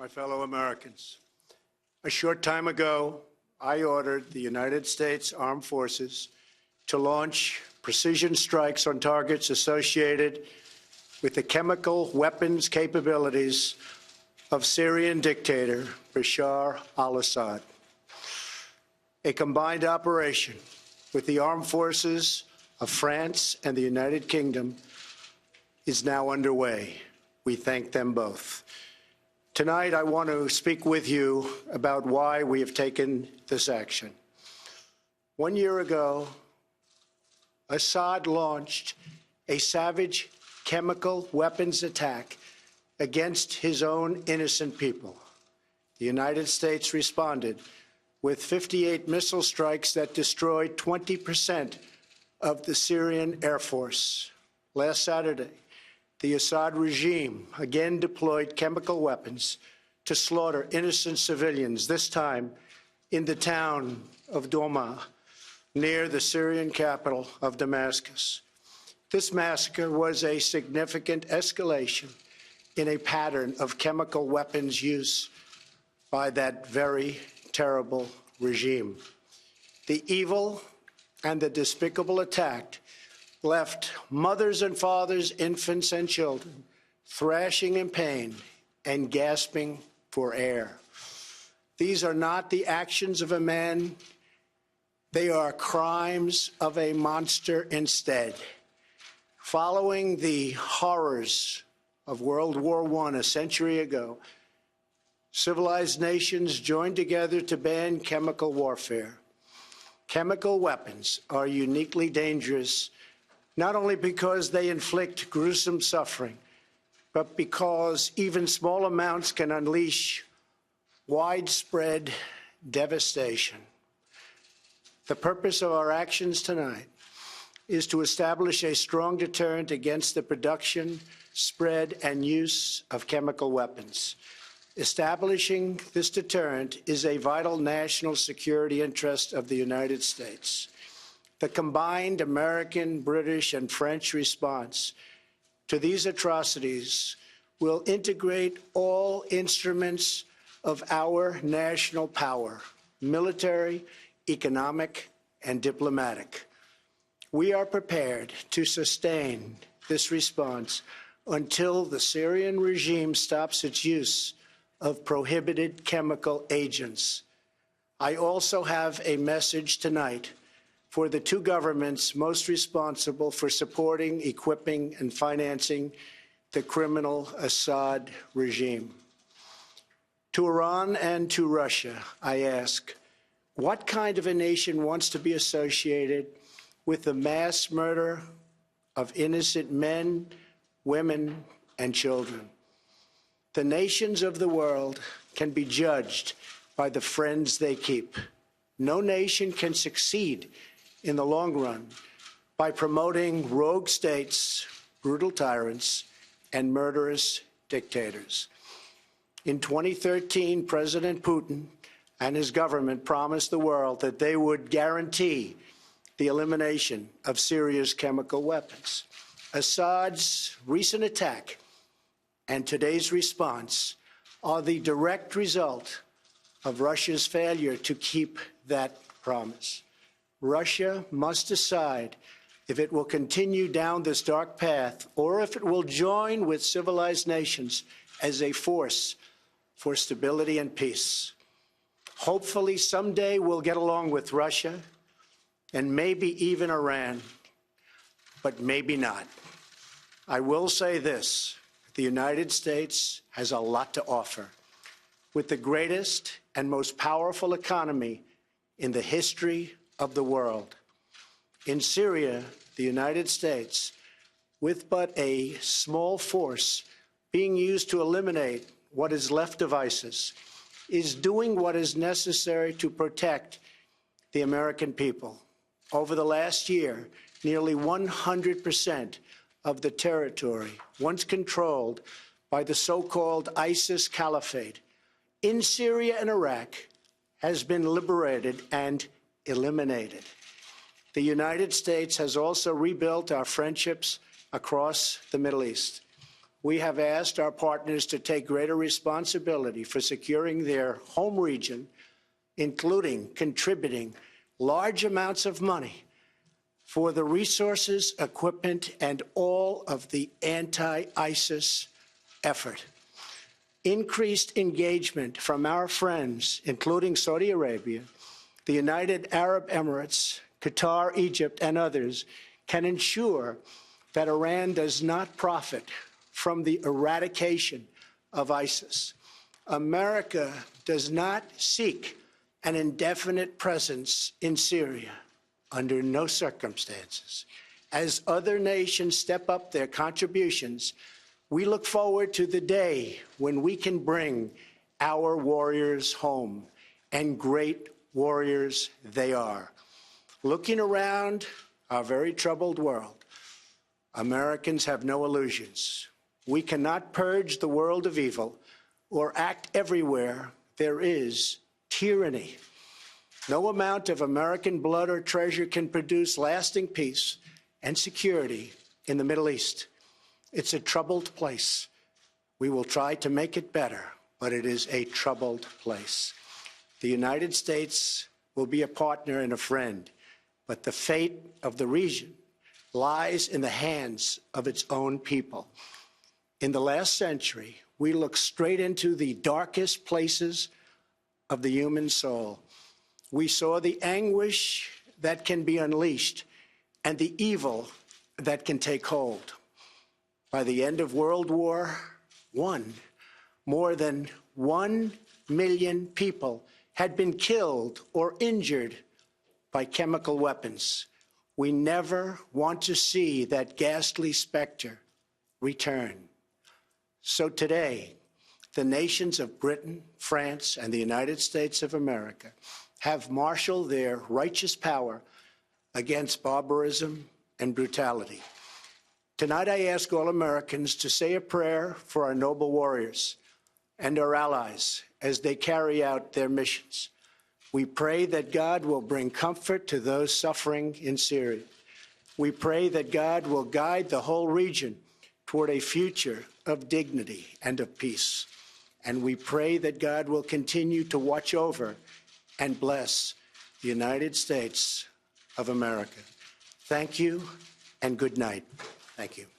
My fellow Americans, a short time ago, I ordered the United States Armed Forces to launch precision strikes on targets associated with the chemical weapons capabilities of Syrian dictator Bashar al-Assad. A combined operation with the armed forces of France and the United Kingdom is now underway. We thank them both. Tonight, I want to speak with you about why we have taken this action. 1 year ago, Assad launched a savage chemical weapons attack against his own innocent people. The United States responded with 58 missile strikes that destroyed 20% of the Syrian Air Force. Last Saturday, the Assad regime again deployed chemical weapons to slaughter innocent civilians, this time in the town of Douma, near the Syrian capital of Damascus. This massacre was a significant escalation in a pattern of chemical weapons use by that very terrible regime. The evil and the despicable attack left mothers and fathers, infants and children thrashing in pain and gasping for air. These are not the actions of a man. They are crimes of a monster instead. Following the horrors of World War I a century ago, civilized nations joined together to ban chemical warfare. Chemical weapons are uniquely dangerous, not only because they inflict gruesome suffering, but because even small amounts can unleash widespread devastation. The purpose of our actions tonight is to establish a strong deterrent against the production, spread, and use of chemical weapons. Establishing this deterrent is a vital national security interest of the United States. The combined American, British, and French response to these atrocities will integrate all instruments of our national power, military, economic, and diplomatic. We are prepared to sustain this response until the Syrian regime stops its use of prohibited chemical agents. I also have a message tonight for the two governments most responsible for supporting, equipping, and financing the criminal Assad regime. To Iran and to Russia, I ask, what kind of a nation wants to be associated with the mass murder of innocent men, women, and children? The nations of the world can be judged by the friends they keep. No nation can succeed in the long run by promoting rogue states, brutal tyrants, and murderous dictators. In 2013, President Putin and his government promised the world that they would guarantee the elimination of Syria's chemical weapons. Assad's recent attack and today's response are the direct result of Russia's failure to keep that promise. Russia must decide if it will continue down this dark path or if it will join with civilized nations as a force for stability and peace. Hopefully, someday we'll get along with Russia and maybe even Iran, but maybe not. I will say this, the United States has a lot to offer. With the greatest and most powerful economy in the history of the world. In Syria, the United States, with but a small force being used to eliminate what is left of ISIS, is doing what is necessary to protect the American people. Over the last year, nearly 100% of the territory once controlled by the so-called ISIS Caliphate in Syria and Iraq has been liberated and eliminated. The United States has also rebuilt our friendships across the Middle East. we have asked our partners to take greater responsibility for securing their home region, including contributing large amounts of money for the resources, equipment, and all of the anti-ISIS effort. Increased engagement from our friends, including Saudi Arabia, the United Arab Emirates, Qatar, Egypt, and others, can ensure that Iran does not profit from the eradication of ISIS. America does not seek an indefinite presence in Syria under no circumstances. As other nations step up their contributions, we look forward to the day when we can bring our warriors home, and great warriors they are. Looking around our very troubled world, Americans have no illusions. We cannot purge the world of evil or act everywhere there is tyranny. No amount of American blood or treasure can produce lasting peace and security in the Middle East. It's a troubled place. We will try to make it better, but it is a troubled place. The United States will be a partner and a friend, but the fate of the region lies in the hands of its own people. In the last century, we looked straight into the darkest places of the human soul. We saw the anguish that can be unleashed and the evil that can take hold. By the end of World War I, more than 1 million people had been killed or injured by chemical weapons. We never want to see that ghastly specter return. So today, the nations of Britain, France, and the United States of America have marshaled their righteous power against barbarism and brutality. Tonight, I ask all Americans to say a prayer for our noble warriors and our allies as they carry out their missions. We pray that God will bring comfort to those suffering in Syria. We pray that God will guide the whole region toward a future of dignity and of peace. And we pray that God will continue to watch over and bless the United States of America. Thank you and good night. Thank you.